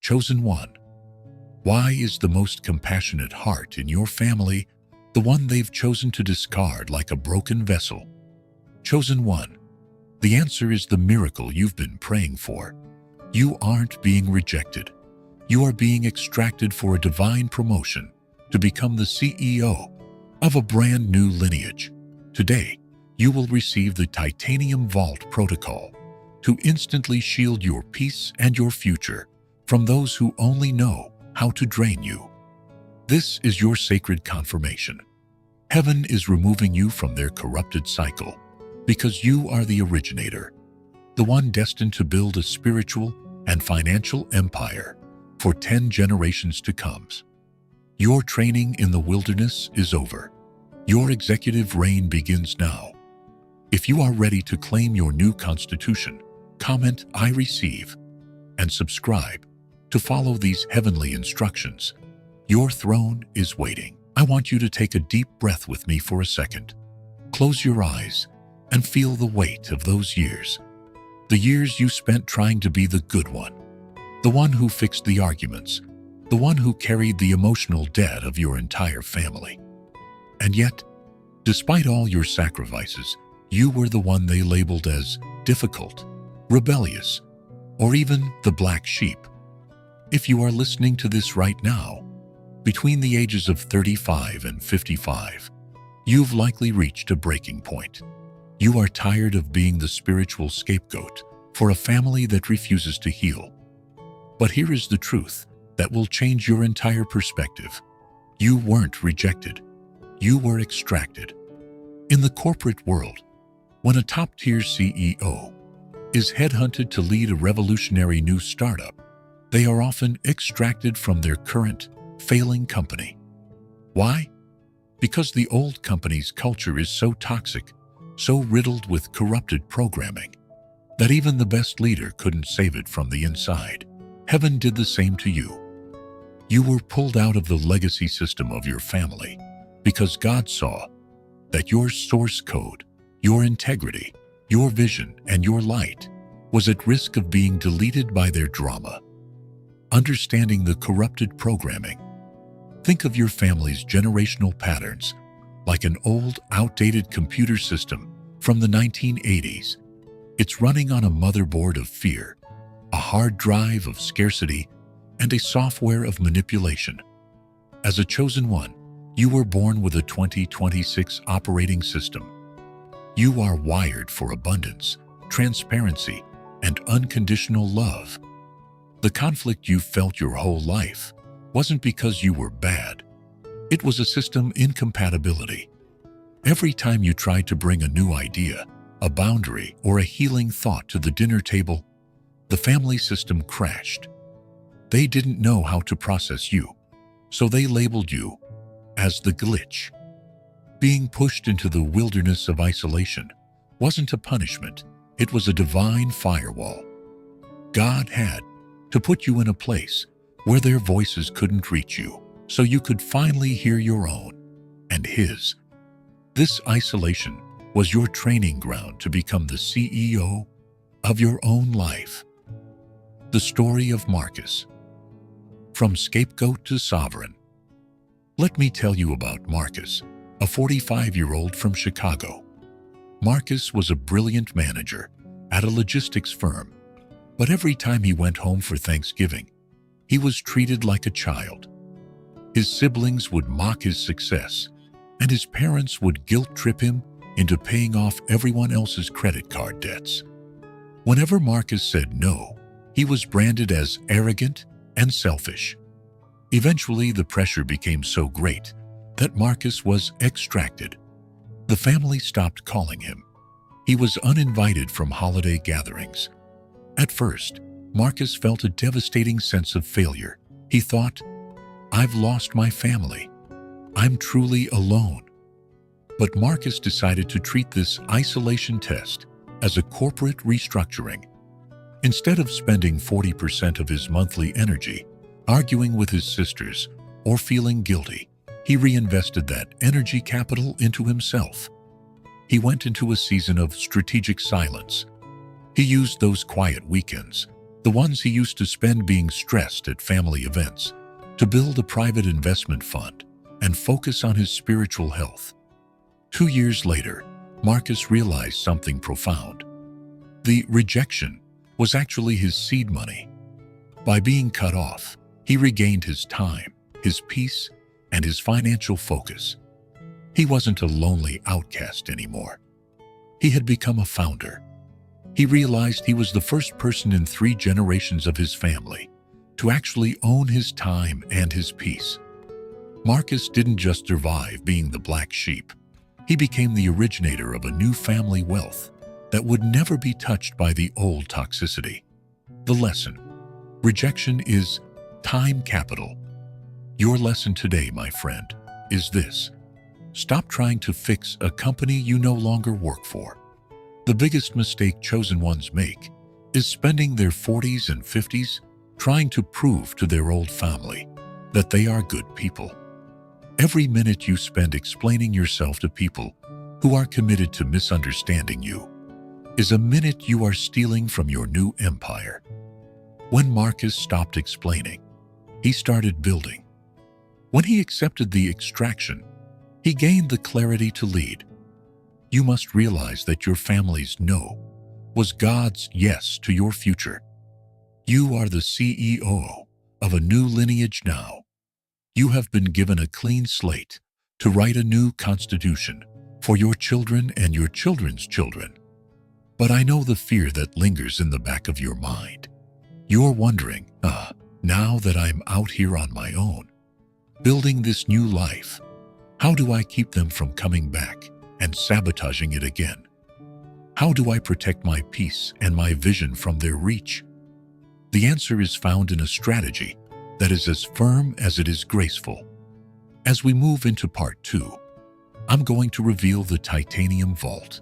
Chosen one. Why is the most compassionate heart in your family the one they've chosen to discard like a broken vessel? Chosen one. The answer is the miracle you've been praying for. You aren't being rejected. You are being extracted for a divine promotion to become the CEO of a brand new lineage. Today, you will receive the Titanium Vault Protocol to instantly shield your peace and your future from those who only know how to drain you. This is your sacred confirmation. Heaven is removing you from their corrupted cycle because you are the originator, the one destined to build a spiritual and financial empire for 10 generations to come. Your training in the wilderness is over. Your executive reign begins now. If you are ready to claim your new constitution, comment "I receive" and subscribe to follow these heavenly instructions. Your throne is waiting. I want you to take a deep breath with me for a second. Close your eyes and feel the weight of those years. The years you spent trying to be the good one, the one who fixed the arguments, the one who carried the emotional debt of your entire family. And yet, despite all your sacrifices, you were the one they labeled as difficult, rebellious, or even the black sheep. If you are listening to this right now, between the ages of 35 and 55, you've likely reached a breaking point. You are tired of being the spiritual scapegoat for a family that refuses to heal. But here is the truth that will change your entire perspective. You weren't rejected. You were extracted. In the corporate world, when a top-tier CEO is headhunted to lead a revolutionary new startup, they are often extracted from their current, failing company. Why? Because the old company's culture is so toxic, so riddled with corrupted programming, that even the best leader couldn't save it from the inside. Heaven did the same to you. You were pulled out of the legacy system of your family because God saw that your source code, your integrity, your vision, and your light was at risk of being deleted by their drama. Understanding the corrupted programming. Think of your family's generational patterns like an old, outdated computer system from the 1980s. It's running on a motherboard of fear, a hard drive of scarcity, and a software of manipulation. As a chosen one, you were born with a 2026 operating system. You are wired for abundance, transparency, and unconditional love. The conflict you felt your whole life wasn't because you were bad. It was a system incompatibility. Every time you tried to bring a new idea, a boundary, or a healing thought to the dinner table, the family system crashed. They didn't know how to process you, so they labeled you as the glitch. Being pushed into the wilderness of isolation wasn't a punishment, it was a divine firewall. God had to put you in a place where their voices couldn't reach you, so you could finally hear your own and His. This isolation was your training ground to become the CEO of your own life. The story of Marcus. From scapegoat to sovereign. Let me tell you about Marcus, a 45-year-old from Chicago. Marcus was a brilliant manager at a logistics firm, but every time he went home for Thanksgiving, he was treated like a child. His siblings would mock his success, and his parents would guilt-trip him into paying off everyone else's credit card debts. Whenever Marcus said no, he was branded as arrogant and selfish. Eventually, the pressure became so great that Marcus was extracted. The family stopped calling him. He was uninvited from holiday gatherings. At first, Marcus felt a devastating sense of failure. He thought, "I've lost my family. I'm truly alone." But Marcus decided to treat this isolation test as a corporate restructuring. Instead of spending 40% of his monthly energy arguing with his sisters or feeling guilty, he reinvested that energy capital into himself. He went into a season of strategic silence. He used those quiet weekends, the ones he used to spend being stressed at family events, to build a private investment fund and focus on his spiritual health. 2 years later, Marcus realized something profound. The rejection was actually his seed money. By being cut off, he regained his time, his peace, and his financial focus. He wasn't a lonely outcast anymore. He had become a founder. He realized he was the first person in 3 generations of his family to actually own his time and his peace. Marcus didn't just survive being the black sheep. He became the originator of a new family wealth that would never be touched by the old toxicity. The lesson: rejection is time capital. Your lesson today, my friend, is this: stop trying to fix a company you no longer work for. The biggest mistake chosen ones make is spending their 40s and 50s trying to prove to their old family that they are good people. Every minute you spend explaining yourself to people who are committed to misunderstanding you is a minute you are stealing from your new empire. When Marcus stopped explaining, he started building. When he accepted the extraction, he gained the clarity to lead. You must realize that your family's no was God's yes to your future. You are the CEO of a new lineage now. You have been given a clean slate to write a new constitution for your children and your children's children. But I know the fear that lingers in the back of your mind. You're wondering, now that I'm out here on my own, building this new life, how do I keep them from coming back and sabotaging it again? How do I protect my peace and my vision from their reach? The answer is found in a strategy that is as firm as it is graceful. As we move into part 2, I'm going to reveal the Titanium Vault,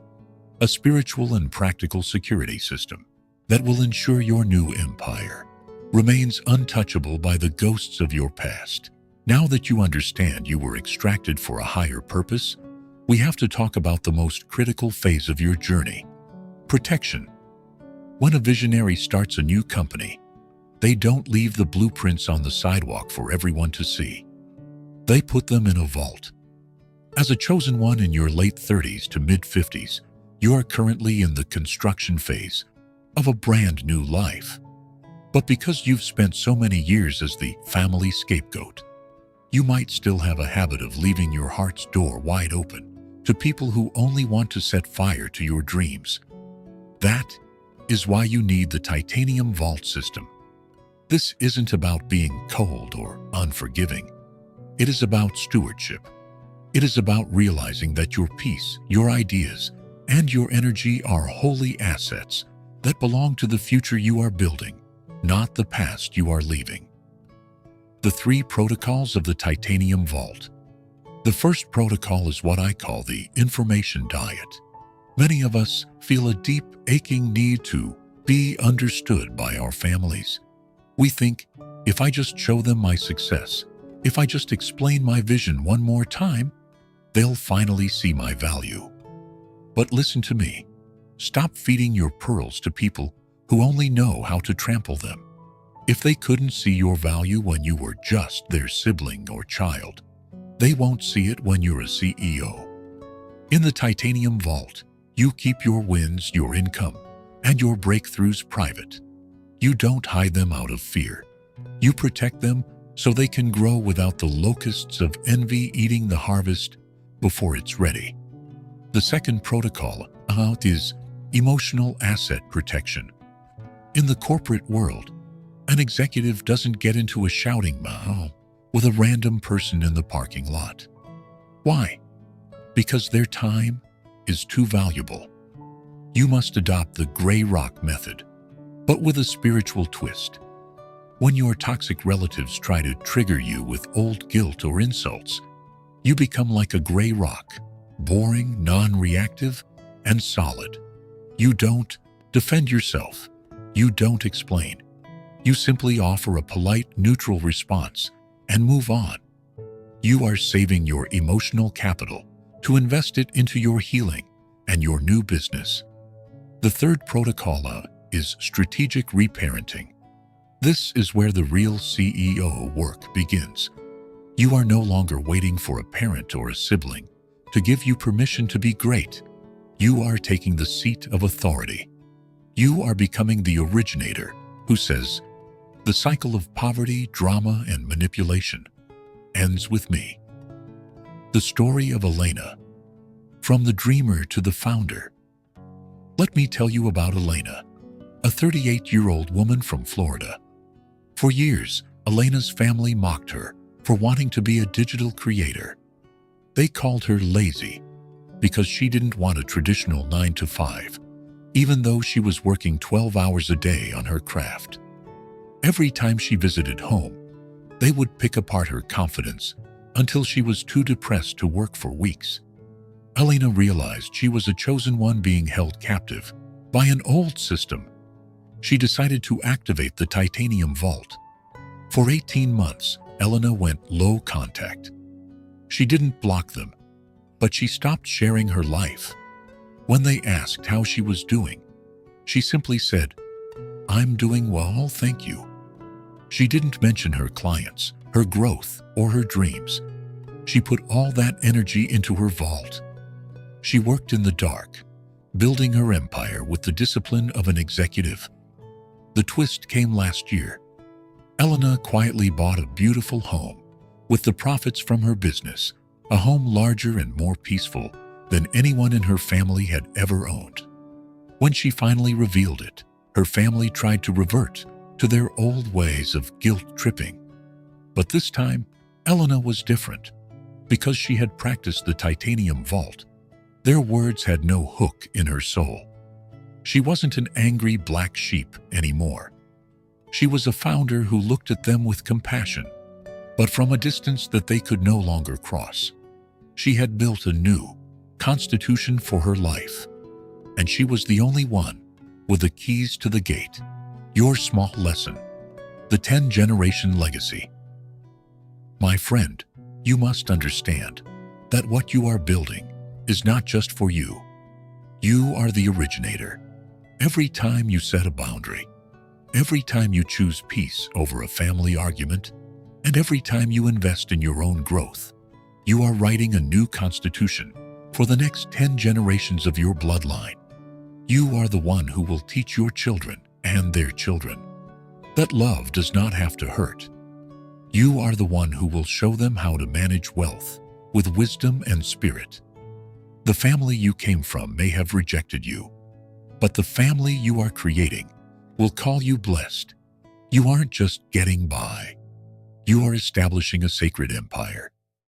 a spiritual and practical security system that will ensure your new empire remains untouchable by the ghosts of your past. Now that you understand you were extracted for a higher purpose, we have to talk about the most critical phase of your journey: protection. When a visionary starts a new company, they don't leave the blueprints on the sidewalk for everyone to see. They put them in a vault. As a chosen one in your late 30s to mid-50s, you are currently in the construction phase of a brand new life. But because you've spent so many years as the family scapegoat, you might still have a habit of leaving your heart's door wide open to people who only want to set fire to your dreams. That is why you need the Titanium Vault system. This isn't about being cold or unforgiving. It is about stewardship. It is about realizing that your peace, your ideas, and your energy are holy assets that belong to the future you are building, not the past you are leaving. The 3 protocols of the Titanium Vault. The first protocol is what I call the information diet. Many of us feel a deep, aching need to be understood by our families. We think, if I just show them my success, if I just explain my vision one more time, they'll finally see my value. But listen to me. Stop feeding your pearls to people who only know how to trample them. If they couldn't see your value when you were just their sibling or child, they won't see it when you're a CEO. In the Titanium Vault, you keep your wins, your income, and your breakthroughs private. You don't hide them out of fear. You protect them so they can grow without the locusts of envy eating the harvest before it's ready. The second protocol is emotional asset protection. In the corporate world, an executive doesn't get into a shouting match with a random person in the parking lot. Why? Because their time is too valuable. You must adopt the gray rock method, but with a spiritual twist. When your toxic relatives try to trigger you with old guilt or insults, you become like a gray rock, boring, non-reactive, and solid. You don't defend yourself. You don't explain. You simply offer a polite, neutral response and move on. You are saving your emotional capital to invest it into your healing and your new business. The third protocol is strategic reparenting. This is where the real CEO work begins. You are no longer waiting for a parent or a sibling to give you permission to be great. You are taking the seat of authority. You are becoming the originator who says, "The cycle of poverty, drama, and manipulation ends with me." The story of Elena, from the dreamer to the founder. Let me tell you about Elena, a 38-year-old woman from Florida. For years, Elena's family mocked her for wanting to be a digital creator. They called her lazy because she didn't want a traditional 9 to 5, even though she was working 12 hours a day on her craft. Every time she visited home, they would pick apart her confidence until she was too depressed to work for weeks. Elena realized she was a chosen one being held captive by an old system. She decided to activate the titanium vault. For 18 months, Elena went low contact. She didn't block them, but she stopped sharing her life. When they asked how she was doing, she simply said, "I'm doing well, thank you." She didn't mention her clients, her growth, or her dreams. She put all that energy into her vault. She worked in the dark, building her empire with the discipline of an executive. The twist came last year. Elena quietly bought a beautiful home with the profits from her business, a home larger and more peaceful than anyone in her family had ever owned. When she finally revealed it, her family tried to revert to their old ways of guilt-tripping. But this time, Elena was different. Because she had practiced the titanium vault, their words had no hook in her soul. She wasn't an angry black sheep anymore. She was a founder who looked at them with compassion, but from a distance that they could no longer cross. She had built a new constitution for her life, and she was the only one with the keys to the gate. Your small lesson, the 10-generation legacy. My friend, you must understand that what you are building is not just for you. You are the originator. Every time you set a boundary, every time you choose peace over a family argument, and every time you invest in your own growth, you are writing a new constitution for the next 10 generations of your bloodline. You are the one who will teach your children and their children that love does not have to hurt. You are the one who will show them how to manage wealth with wisdom and spirit. The family you came from may have rejected you, but the family you are creating will call you blessed. You aren't just getting by. You are establishing a sacred empire.